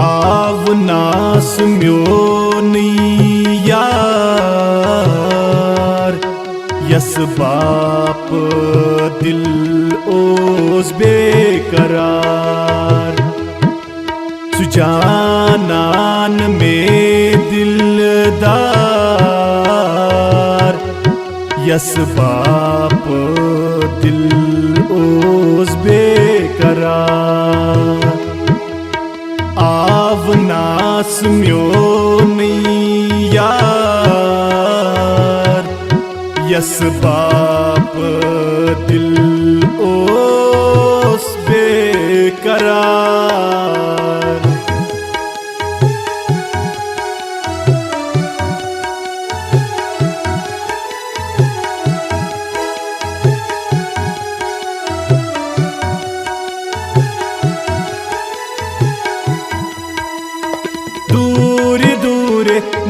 आवनास म्योनी यार यस बाप दिल ओस बेकरार सुजानान में दिलदार यस बाप दिल ओस बेकरार आवनास म्योनी यार यस बाप दिल ओस बेकरार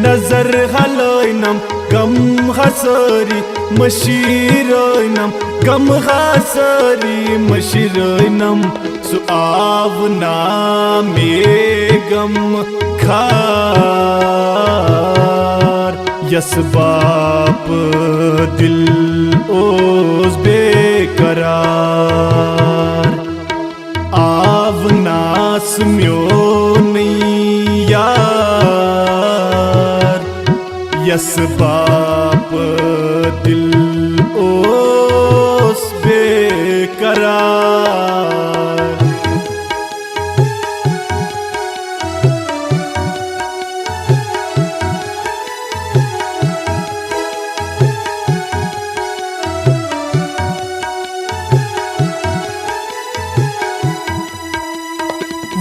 नजर हलोइनम गम हसरी मशीरोइनम गम हसरी मशीरोइनम सुआवना में गम खार यस बाप दिल ओस बेकरार आवनास म्योनी यार यस बाप दिल ओस बेकरार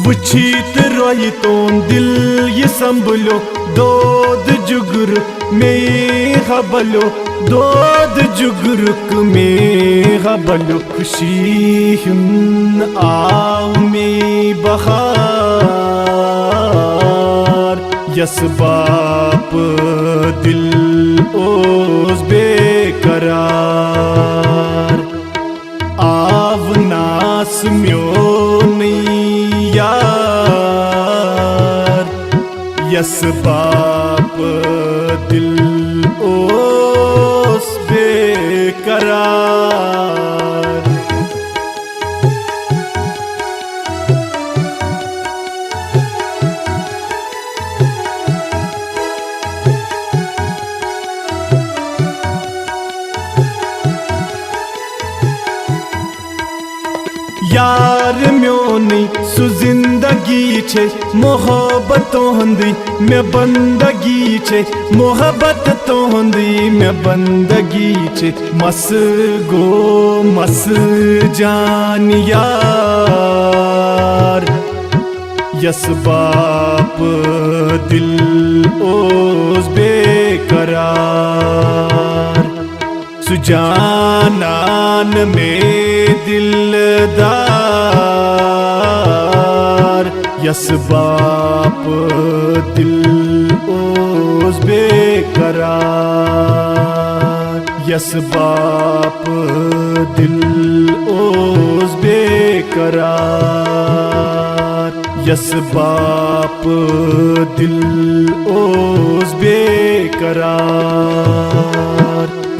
वुछीत रोई तो दिल ये संभलो दोद जुगर में हबलो दोद जुगरुक में हबलो खुशी हिन आव में बहार यस बाप दिल ओस बेकरार आवनास म्योनी यार यस बाप दिल ओस बेकरार यार म्योनी सु जिंदगी छे मोहब्बत होंदी में बंदगी छे मोहब्बत तो होंदी में बंदगी छे मस गो मस जान यार यस बाप दिल ओस बेकरार सुजानान में दिलदार यस बाप दिल ओस बेकरार यस बाप दिल ओस बेकरार यस बाप दिल ओस बेकरार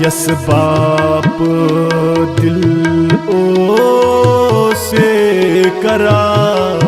यस बाप दिल ओस बेकरार।